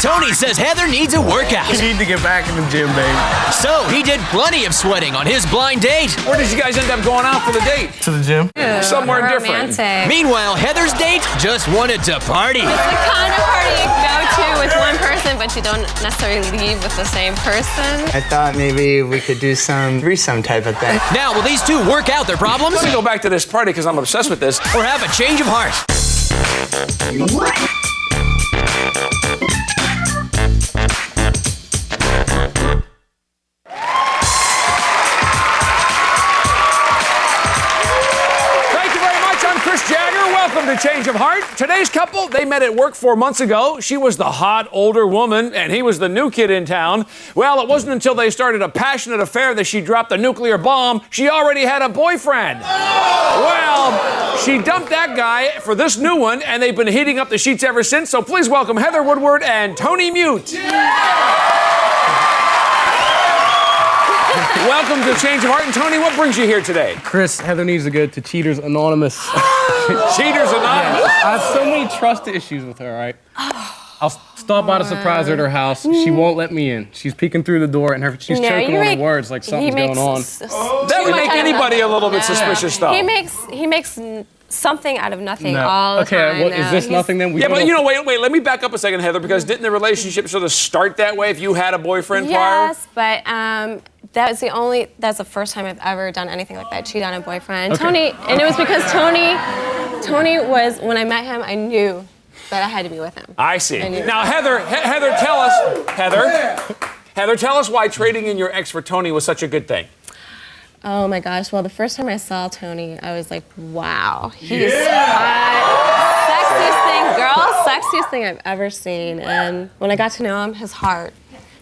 Tony says Heather needs a workout. You need to get back in the gym, baby. So he did plenty of sweating on his blind date. Where did you guys end up going out for the date? To the gym. Somewhere different. Meanwhile, Heather's date just wanted to party. It's the kind of party you go to with one person, but you don't necessarily leave with the same person. I thought maybe we could do some threesome type of thing. Now, will these two work out their problems? Let me go back to this party because I'm obsessed with this. Or have a change of heart? Welcome to Change of Heart. Today's couple, they met at work 4 months ago. She was the hot, older woman, and he was the new kid in town. Well, it wasn't until they started a passionate affair that she dropped the nuclear bomb. She already had a boyfriend. Well, she dumped that guy for this new one, and they've been heating up the sheets ever since. So please welcome Heather Woodward and Tony Mute. Welcome to Change of Heart. And Tony, what brings you here today? Chris, Heather needs to go to Cheaters Anonymous. Cheaters Anonymous? Yeah. I have so many trust issues with her, right? I'll stop by to surprise her at her house. She won't let me in. She's peeking through the door and she's choking on her words like something's going on. That would make anybody a little bit suspicious, though. He makes something out of nothing all the time. Okay, well, is this nothing then? Yeah, but you know, wait, let me back up a second, Heather, because didn't the relationship sort of start that way if you had a boyfriend prior? Yes, but that's the first time I've ever done anything like that, cheat on a boyfriend. Okay. Tony, and it was because Tony was, when I met him, I knew that I had to be with him. I see. Now, Heather, tell us, Heather, tell us why trading in your ex for Tony was such a good thing. Oh my gosh, well, the first time I saw Tony, I was like, wow, he's sexiest thing I've ever seen. And when I got to know him, his heart,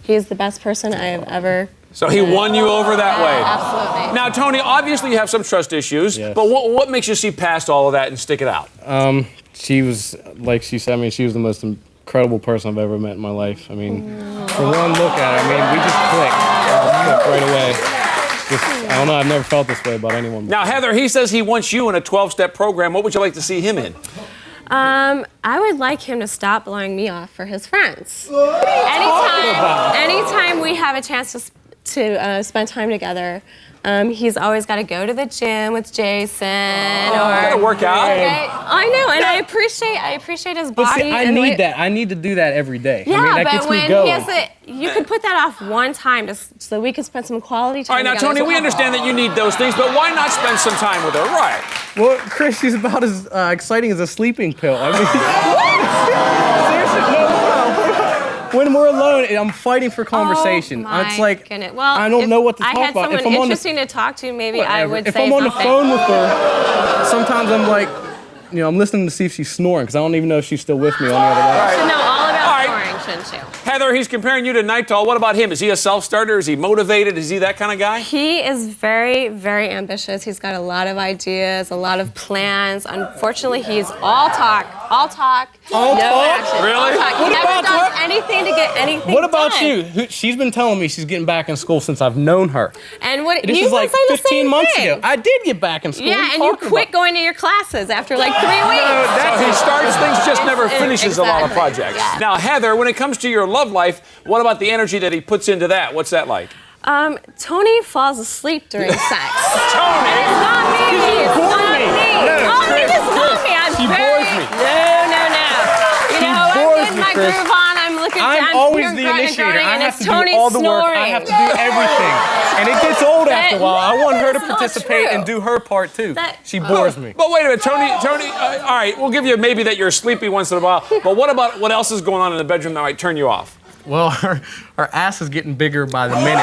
he's the best person I have ever. So he won you over that way. Absolutely. Now, Tony, obviously you have some trust issues, yes. but what makes you see past all of that and stick it out? She was, like she said, I mean, she was the most incredible person I've ever met in my life. I mean, for one look at her, I mean, we just clicked right away. I don't know, I've never felt this way about anyone. Now, Heather, he says he wants you in a 12-step program. What would you like to see him in? I would like him to stop blowing me off for his friends. Anytime we have a chance to spend time together, he's always got to go to the gym with Jason or work out. I know, and I appreciate his body. But see, I need that. I need to do that every day. Yeah, I mean, that but gets when me going. he has you could put that off one time so we could spend some quality time. All right, now, together. Tony, we understand that you need those things, but why not spend some time with her? Right. Well, Chris, she's about as exciting as a sleeping pill. I mean, seriously, no. When we're alone, I'm fighting for conversation. Oh my It's like, goodness. Well, I don't know what to talk about. If I had someone interesting to talk to, maybe I would if say I'm on the something. phone with her, sometimes I'm like, you know, I'm listening to see if she's snoring because I don't even know if she's still with me on the other line. You should know all about snoring, shouldn't you? Heather, he's comparing you to Nightall. What about him? Is he a self-starter? Is he motivated? Is he that kind of guy? He is very, very ambitious. He's got a lot of ideas, a lot of plans. Unfortunately, he's all talk, no action. Really? All talk. He never does anything to get anything What about done. you? She's been telling me she's getting back in school since I've known her. And what This you was like say the 15 same months thing. ago. I did get back in school. Yeah, and you quit going to your classes after like 3 weeks. So he starts things, just never finishes a lot of projects. Yeah. Now, Heather, when it comes to your love life, what about the energy that he puts into that? What's that like? Tony falls asleep during sex. Tony! And it's not me. It's not me. It's not me. I'm She very... bores me. No. You know, I'm getting my Chris. groove on. I'm looking down. I'm always the initiator. I have to do all the work. I have to do everything. And it gets old after a while. I want her to participate and do her part too. She bores me. But wait a minute, Tony, all right, we'll give you maybe that you're sleepy once in a while, but what about what else is going on in the bedroom that might turn you off? Well, her ass is getting bigger by the minute. I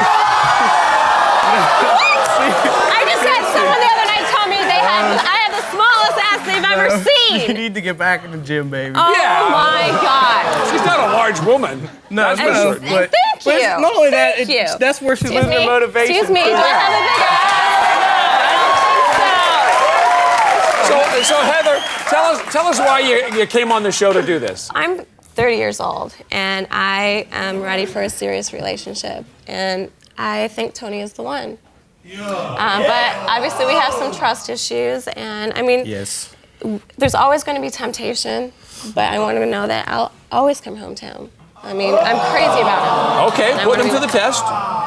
just had someone the other night tell me I have the smallest ass they've ever seen. You need to get back in the gym, baby. Oh my God. She's not a large woman. No, that's for sure. but Thank you. not only that, Thank you. that's where she's losing her motivation. Excuse me. Do I have a big ass? So Heather, tell us why you came on the show to do this. I'm 30 years old, and I am ready for a serious relationship, and I think Tony is the one. But obviously we have some trust issues, and I mean, there's always going to be temptation, but I want him to know that I'll always come home to him. I mean, I'm crazy about him. Okay, And I put wanna him be to the with test.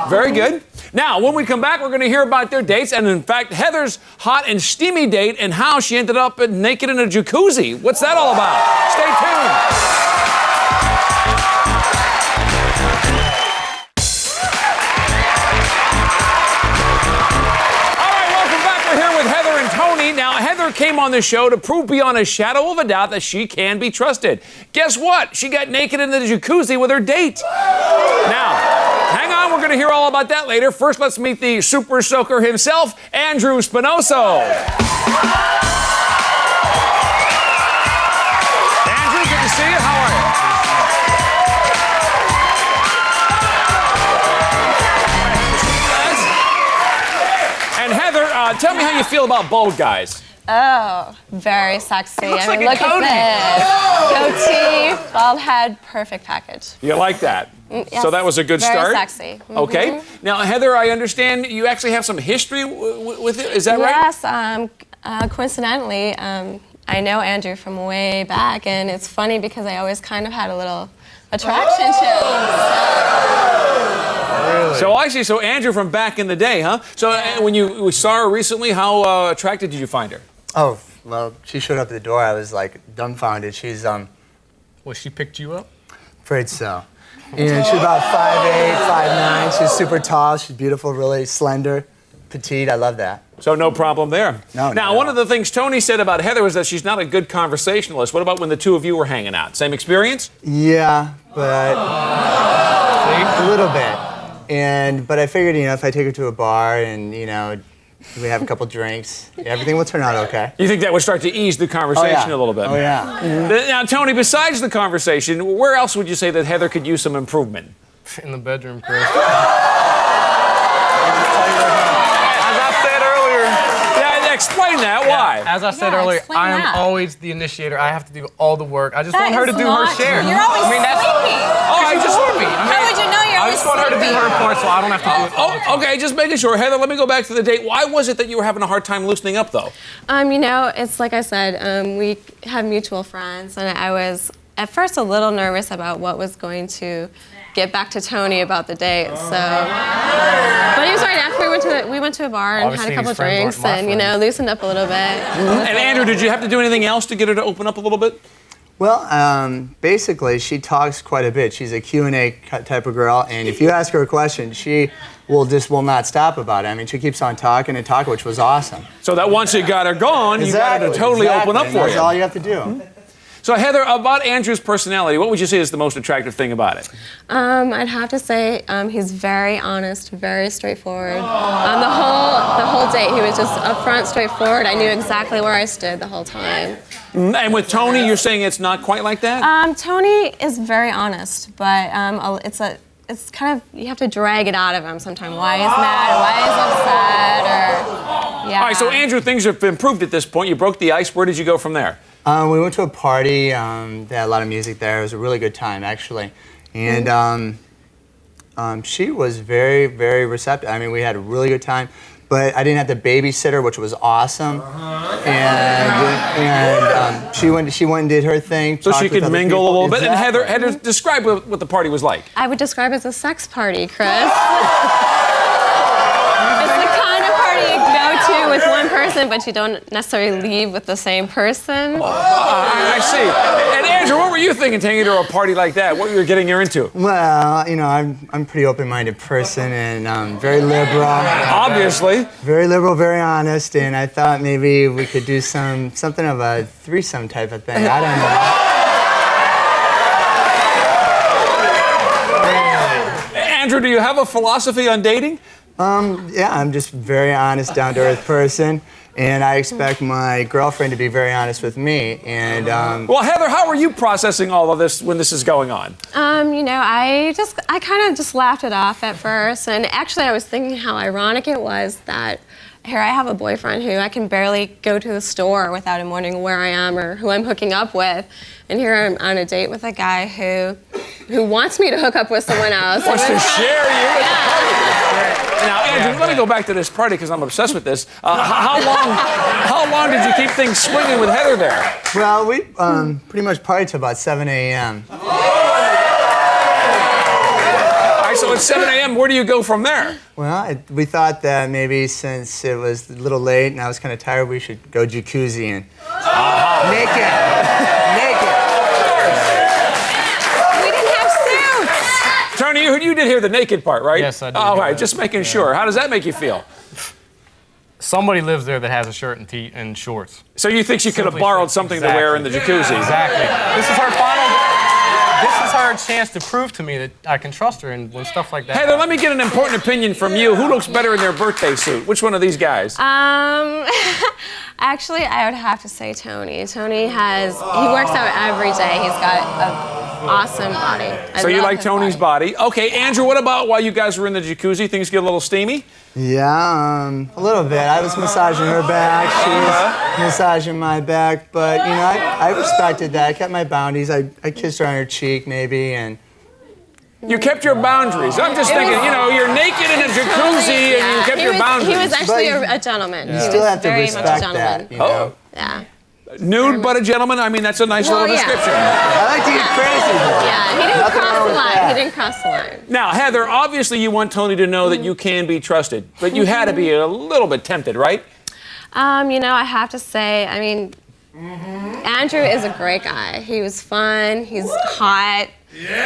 Very good. Now, when we come back, we're going to hear about their dates and, in fact, Heather's hot and steamy date and how she ended up naked in a jacuzzi. What's that all about? Stay tuned. Now, Heather came on the show to prove beyond a shadow of a doubt that she can be trusted. Guess what? She got naked in the jacuzzi with her date. Now, hang on, we're going to hear all about that later. First, let's meet the super soaker himself, Andrew Spinoso. Andrew, good to see you. How are you? And Heather, tell me how you feel about bald guys. Oh, very sexy. Looks I mean, like a look at this. Goatee, bald head, perfect package. You like that? Yes, So that was a good very start? Sexy. Mm-hmm. Okay. Now, Heather, I understand you actually have some history with it. Is that right? Yes. Coincidentally, I know Andrew from way back, and it's funny because I always kind of had a little attraction to him. Really? So I see. So Andrew from back in the day, huh? So when you saw her recently, how attractive did you find her? Oh, well, she showed up at the door. I was like dumbfounded. She's Well, she picked you up? afraid so. And she's about 5'8", 5'9". She's super tall. She's beautiful, really slender, petite. I love that. So no problem there. No. Now, one of the things Tony said about Heather was that she's not a good conversationalist. What about when the two of you were hanging out? Same experience? Yeah, but a little bit. But I figured, if I take her to a bar and, we have a couple drinks, everything will turn out okay. You think that would start to ease the conversation a little bit? Oh, yeah. Now, Tony, besides the conversation, where else would you say that Heather could use some improvement? In the bedroom, Chris. Explain that. Why? As I said earlier, I am always the initiator. I have to do all the work. I just That want her to is do not her share. true. You're always sleeping. I just want me. How would you know you're I always just want her to do sleeping? her part so I don't have to do it all the time. Okay, just making sure. Heather, let me go back to the date. Why was it that you were having a hard time loosening up, though? It's like I said, we have mutual friends, and I was at first a little nervous about what was going to get back to Tony about the date. So, but he was right. After we went to a bar and Obviously, had a couple his friends drinks, weren't my and friends. loosened up a little bit. And Andrew, did you have to do anything else to get her to open up a little bit? Well, basically, she talks quite a bit. She's a Q&A type of girl, and if you ask her a question, she will not stop about it. I mean, she keeps on talking and talking, which was awesome. So that once you got her going, you got her to totally open up for That's you. all you have to do. So Heather, about Andrew's personality, what would you say is the most attractive thing about it? I'd have to say he's very honest, very straightforward. The whole date, he was just upfront, straightforward. I knew exactly where I stood the whole time. And with Tony, you're saying it's not quite like that? Tony is very honest, but it's kind of, you have to drag it out of him sometimes. Why he's mad, or why he's upset, or yeah. All right, so Andrew, things have improved at this point. You broke the ice. Where did you go from there? We went to a party. They had a lot of music there. It was a really good time, actually. And she was very, very receptive. I mean, we had a really good time. But I didn't have to babysit her, which was awesome. And she went and did her thing. So she could mingle a little bit. Exactly. And Heather, describe what the party was like. I would describe it as a sex party, Chris. It's the kind of party you go to with one person, but you don't necessarily leave with the same person. I see. And Andrew, what were you thinking taking her to a party like that? What were you getting her into? Well, I'm a pretty open-minded person and very liberal. Obviously. Very liberal, very honest, and I thought maybe we could do something of a threesome type of thing. I don't know. Andrew, do you have a philosophy on dating? Yeah, I'm just a very honest, down-to-earth person, and I expect my girlfriend to be very honest with me. And Well, Heather, how are you processing all of this when this is going on? I kind of just laughed it off at first, and actually I was thinking how ironic it was that here I have a boyfriend who I can barely go to the store without him wondering where I am or who I'm hooking up with, and here I'm on a date with a guy who wants me to hook up with someone else. Wants to share you with the party. Now, Andrew, let me go back to this party because I'm obsessed with this. How long did you keep things swinging with Heather there? well, we pretty much partied till about 7 a.m. so it's 7 a.m. Where do you go from there? Well, we thought that maybe since it was a little late and I was kind of tired, we should go jacuzzi and naked. We didn't have suits. Tony, you did hear the naked part, right? Yes, I did. All right, just making sure. How does that make you feel? Somebody lives there that has a shirt and shorts. So you think she could have borrowed something to wear in the jacuzzi? Exactly. This is her chance to prove to me that I can trust her, and when stuff like that. Heather, let me get an important opinion from you. Who looks better in their birthday suit? Which one of these guys? Actually, I would have to say Tony. Tony he works out every day. He's got an awesome body. So you like Tony's body. Okay, Andrew, what about while you guys were in the jacuzzi? Things get a little steamy? Yeah, a little bit. I was massaging her back. She was massaging my back. But, you know, I respected that. I kept my boundaries. I kissed her on her cheek, maybe, and... You kept your boundaries. I'm just thinking, you know, you're naked in a jacuzzi and you kept your boundaries. He was actually a gentleman. You still have to respect that, you know? Yeah. Nude but a gentleman? I mean, that's a nice little description. I like to get crazy, though. Yeah, he didn't cross the line. He didn't cross the line. Now, Heather, obviously you want Tony to know that you can be trusted, but you had to be a little bit tempted, right? You know, I have to say, I mean, Andrew is a great guy. He was fun. He's hot. Adventurous.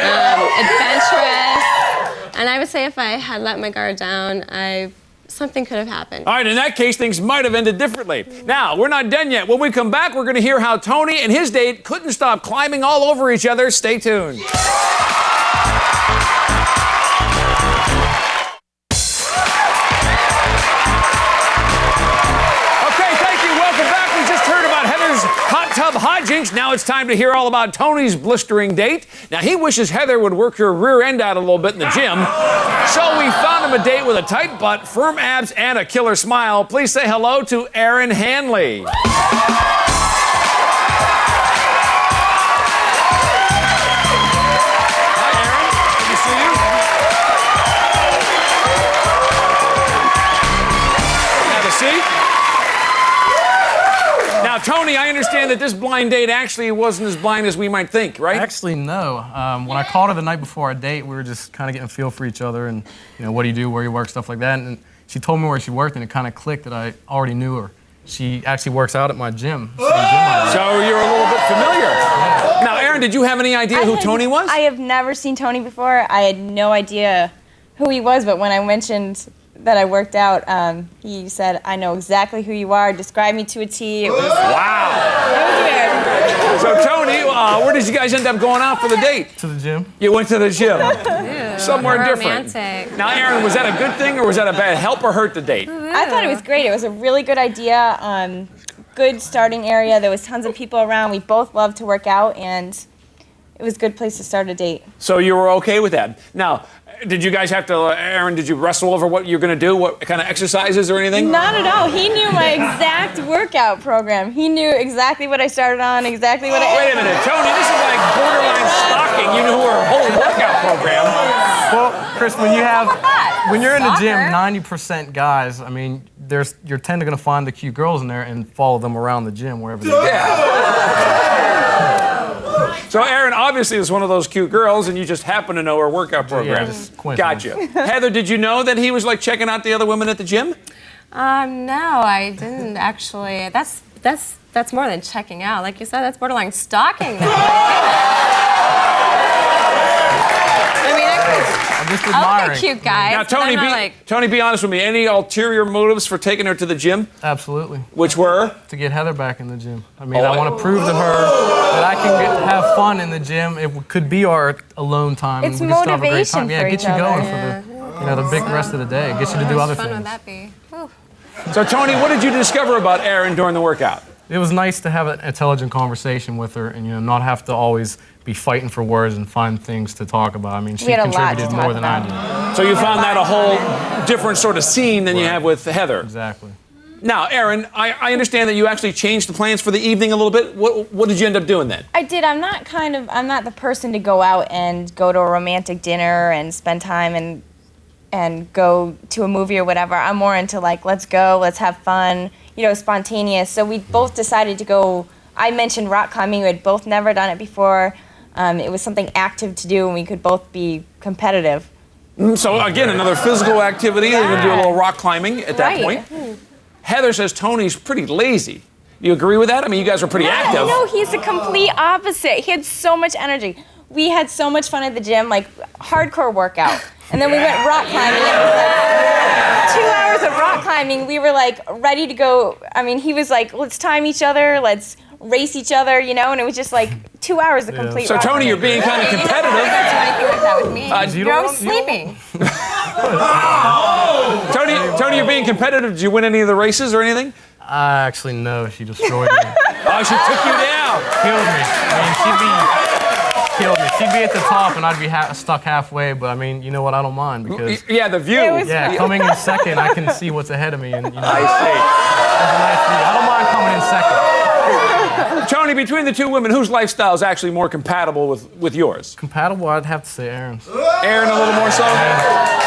And I would say if I had let my guard down, something could have happened. All right, in that case, things might have ended differently. Now, we're not done yet. When we come back, we're going to hear how Tony and his date couldn't stop climbing all over each other. Stay tuned. Okay, thank you. Welcome back. We just heard about Heather's hot tub hijinks. Now it's time to hear all about Tony's blistering date. Now, he wishes Heather would work her rear end out a little bit in the gym. So we found him a date with a tight butt, firm abs, and a killer smile. Please say hello to Erin Hanley. Hi, Erin. Good to see you. Have a seat. Now, Tony, I understand that this blind date actually wasn't as blind as we might think, right? Actually, no. When I called her the night before our date, we were just kind of getting a feel for each other and, you know, what do you do, where you work, stuff like that. And she told me where she worked, and it kind of clicked that I already knew her. She actually works out at my gym. So you're a little bit familiar. Yeah. Now, Erin, did you have any idea who Tony was? I have never seen Tony before. I had no idea who he was, but when I mentioned that I worked out, he said, I know exactly who you are, described me to a T. It was, wow. That was weird. So, Tony, where did you guys end up going out for the date? To the gym. You went to the gym. Somewhere romantic. different. Now, Erin, was that a good thing or was that a bad help or hurt the date? I thought it was great. It was a really good idea, good starting area. There was tons of people around. We both loved to work out, and it was a good place to start a date. So you were okay with that. Now, did you guys have to, Erin, did you wrestle over what you're going to do? What kind of exercises or anything? Not at all. He knew my exact workout program. He knew exactly what I started on, exactly what I... Wait a minute, Tony, this is like borderline stalking. You knew her whole workout program. Well, Chris, when you're in the gym, 90% guys, I mean, you're tend to going to find the cute girls in there and follow them around the gym wherever they go. So, Erin, obviously is one of those cute girls, and you just happen to know her workout program. Yeah, just coincidence. Gotcha. Heather, did you know that he was like checking out the other women at the gym? No, I didn't actually. That's more than checking out. Like you said, that's borderline stalking. I'm just I admiring. like a cute guy. Now, Tony, be honest with me. Any ulterior motives for taking her to the gym? Absolutely. Which were? To get Heather back in the gym. I mean, I want to prove to her that I can have fun in the gym. It could be our alone time. It's and we can still have a great time. motivation for get each you going other. for the big rest of the day. It gets you to do other How much fun things. would that be? Whew. So, Tony, what did you discover about Erin during the workout? It was nice to have an intelligent conversation with her and, not have to always be fighting for words and find things to talk about. I mean, she We had a lot to contributed talk more than I about. did. So you found that a whole different sort of scene than you have with Heather. Exactly. Now, Erin, I understand that you actually changed the plans for the evening a little bit. What did you end up doing then? I did. I'm not the person to go out and go to a romantic dinner and spend time and go to a movie or whatever. I'm more into like, let's go, let's have fun, spontaneous. So we both decided to go. I mentioned rock climbing. We had both never done it before. It was something active to do, and we could both be competitive. So again, another physical activity. They're gonna do a little rock climbing at that Right. point. Heather says Tony's pretty lazy. Do you agree with that? I mean, you guys are pretty active. No, he's the complete opposite. He had so much energy. We had so much fun at the gym, like hardcore workout. And then we went rock climbing. It was like 2 hours of rock climbing. We were like ready to go. I mean, he was like, let's time each other, let's race each other, you know? And it was just like 2 hours of complete So rock Tony, climbing. you're being kind of You don't competitive. do anything like that with me. You I was sleeping. Tony, you're being competitive. Did you win any of the races or anything? Actually, no, she destroyed me. Oh, she took you down. Killed me. Killed me. She'd be at the top and I'd be stuck halfway, but I mean, you know what, I don't mind because Yeah, the view. It was- yeah, coming in second, I can see what's ahead of me and you know, I it's a nice view. I don't mind coming in second. see. Tony, between the two women, whose lifestyle is actually more compatible with yours? Compatible, I'd have to say Erin's. Erin a little more so?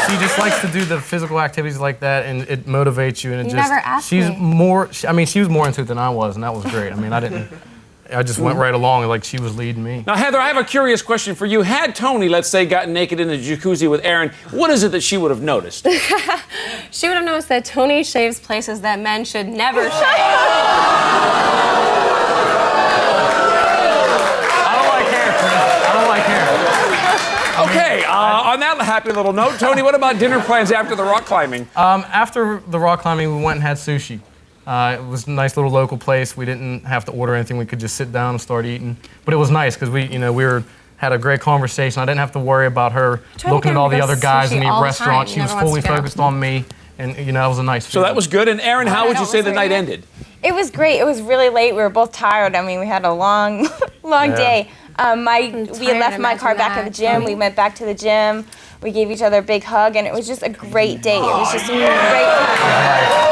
She just likes to do the physical activities like that, and it motivates you. And it You just never asked she's me. more. I mean, she was more into it than I was, and that was great. I mean, I just went right along, like she was leading me. Now, Heather, I have a curious question for you. Had Tony, let's say, gotten naked in the jacuzzi with Erin, what is it that she would have noticed? She would have noticed that Tony shaves places that men should never shave. I don't like hair, Chris. I don't like hair. Okay, on that happy little note, Tony, what about dinner plans after the rock climbing? After the rock climbing, we went and had sushi. It was a nice little local place. We didn't have to order anything. We could just sit down and start eating. But it was nice because had a great conversation. I didn't have to worry about her Try to looking get at all her the to go other guys in sushi the all the restaurant. time. She was Never wants fully to go. focused on me, and that was a nice So feeling. that was good. And Erin, how would you say the night ended? It was great. It was really late. We were both tired. I mean, we had a long, long day. We had left my car back at the gym. We went back to the gym. We gave each other a big hug, and it was just a great day. It was just a great time.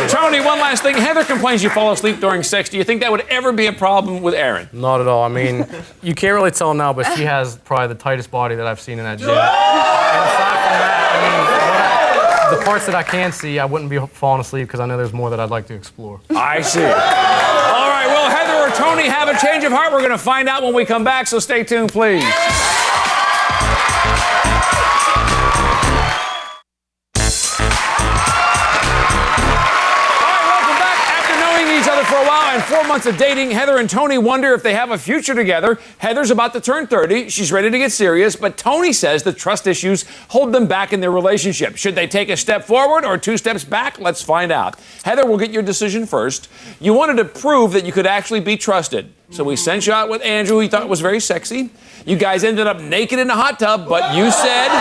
Tony, one last thing. Heather complains you fall asleep during sex. Do you think that would ever be a problem with Erin? Not at all. I mean, you can't really tell now, but she has probably the tightest body that I've seen in that gym. And aside from that, I mean, the parts that I can see, I wouldn't be falling asleep because I know there's more that I'd like to explore. I see. All right, well, Heather or Tony have a change of heart. We're going to find out when we come back, so stay tuned, please. For a while and 4 months of dating, Heather and Tony wonder if they have a future together. Heather's about to turn 30. She's ready to get serious, but Tony says the trust issues hold them back in their relationship. Should they take a step forward or 2 steps back? Let's find out. Heather, we'll get your decision first. You wanted to prove that you could actually be trusted. So we sent you out with Andrew, who you thought was very sexy. You guys ended up naked in a hot tub, but you said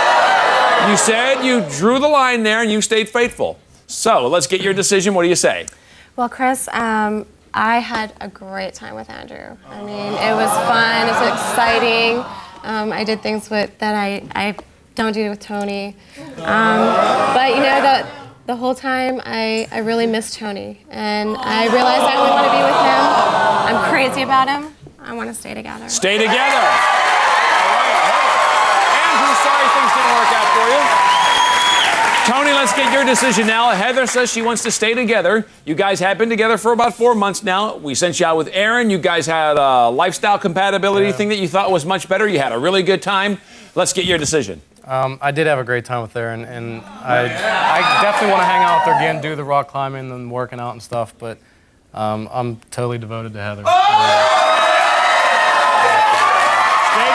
you drew the line there and you stayed faithful. So let's get your decision. What do you say? Well, Chris, I had a great time with Andrew. I mean, it was fun, it was exciting. I did things that I don't do with Tony. But you know, the whole time I really missed Tony. And I realized I only want to be with him. I'm crazy about him. I want to stay together. Stay together. All right. Andrew, sorry things didn't work out for you. Tony, let's get your decision now. Heather says she wants to stay together. You guys have been together for about 4 months now. We sent you out with Erin. You guys had a lifestyle compatibility thing that you thought was much better. You had a really good time. Let's get your decision. I did have a great time with her, and I definitely want to hang out with her again, do the rock climbing and working out and stuff, but I'm totally devoted to Heather. Stay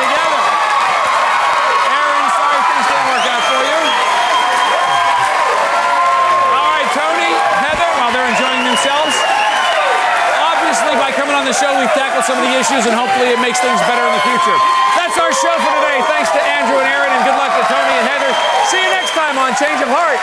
together. Erin, sorry things didn't work out for you. All right, Tony, Heather, while they're enjoying themselves, obviously by coming on the show, we've tackled some of the issues, and hopefully it makes things better in the future. That's our show for today. Thanks to Andrew and Erin, and good luck to Tony and Heather. See you next time on Change of Heart.